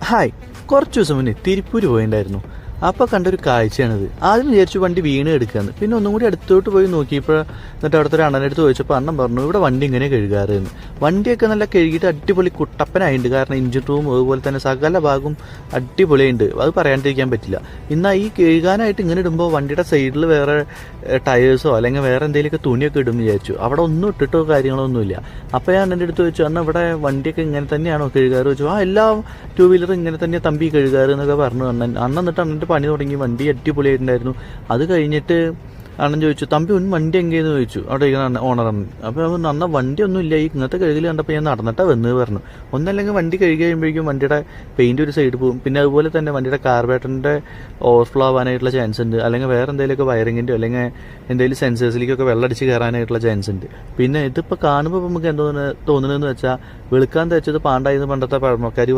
Hi, കുറച്ച് ദിവസം മുന്നേ തിരുപ്പൂര് പോയിണ്ടായിരുന്നു. അപ്പോൾ കണ്ടൊരു കാഴ്ചയാണിത്. ആദ്യം വിചാരിച്ചു വണ്ടി വീണ് എടുക്കാന്ന്. പിന്നെ ഒന്നും കൂടി അടുത്തോട്ട് പോയി നോക്കിയപ്പോൾ എന്നിട്ട് അവിടുത്തെ ഒരു അണ്ണനെടുത്ത് ചോദിച്ചപ്പോൾ അണ്ണൻ പറഞ്ഞു ഇവിടെ വണ്ടി ഇങ്ങനെ കഴുകാറെന്ന്. വണ്ടിയൊക്കെ നല്ല കഴുകിയിട്ട് അടിപൊളി കുട്ടപ്പനായിട്ടുണ്ട്. കാരണം എഞ്ചിൻ റൂം അതുപോലെ തന്നെ സകല ഭാഗവും അടിപൊളിയുണ്ട്. അത് പറയാണ്ടിരിക്കാൻ പറ്റില്ല. എന്നാൽ ഈ കഴുകാനായിട്ട് ഇങ്ങനെ ഇടുമ്പോൾ വണ്ടിയുടെ സൈഡിൽ വേറെ ടയേഴ്സോ അല്ലെങ്കിൽ വേറെ എന്തെങ്കിലുമൊക്കെ തുണിയൊക്കെ ഇടും വിചാരിച്ചു. അവിടെ ഒന്നും ഇട്ടിട്ടോ കാര്യങ്ങളൊന്നുമില്ല. അപ്പോൾ ഞാൻ എൻ്റെ അടുത്ത് ചോദിച്ചു അണ്ണ ഇവിടെ വണ്ടിയൊക്കെ ഇങ്ങനെ തന്നെയാണോ കഴുകാറ് ചോദിച്ചു. എല്ലാ ടൂ വീലറും ഇങ്ങനെ തന്നെ തമ്പി കഴുകാറ് എന്നൊക്കെ പറഞ്ഞു അണ്ണൻ. എന്നിട്ട് അണ്ണൻ്റെ പണി തുടങ്ങി. വണ്ടി അടിപൊളിയായിട്ടുണ്ടായിരുന്നു. അത് കഴിഞ്ഞിട്ട് അണ്ണൻ ചോദിച്ചു തമ്പി ഒന്ന് വണ്ടി എങ്ങനെയെന്ന് ചോദിച്ചു അവിടെ ഓണർ അണ്ണൻ. അപ്പോൾ അവൻ അണ്ണ വണ്ടി ഒന്നും ഇല്ല, ഈ ഇങ്ങനത്തെ കഴുകൽ കണ്ടപ്പോൾ ഞാൻ നടന്നിട്ടാ വന്ന് പറഞ്ഞു. ഒന്നല്ലെങ്കിൽ വണ്ടി കഴുകി കഴിയുമ്പോഴേക്കും വണ്ടിയുടെ പെയിന്റ് ഒരു സൈഡ് പോകും. പിന്നെ അതുപോലെ തന്നെ വണ്ടിയുടെ കാർബേറ്ററിൻ്റെ ഓവർഫ്ലോ ആവാനായിട്ടുള്ള ചാൻസ് ഉണ്ട്. അല്ലെങ്കിൽ വേറെ എന്തെങ്കിലുമൊക്കെ വയറിങ്ങിൻ്റെ അല്ലെങ്കിൽ എന്തെങ്കിലും സെൻസേഴ്സിലേക്കൊക്കെ വെള്ളമടിച്ച് കയറാനായിട്ടുള്ള ചാൻസ് ഉണ്ട്. പിന്നെ ഇതിപ്പോൾ കാണുമ്പോൾ നമുക്ക് എന്തോ തോന്നുന്നതെന്ന് വെച്ചാൽ വെളുക്കാൻ തേച്ചത് പാണ്ടായിരുന്നു പണ്ടത്തെ പഴമക്കാർ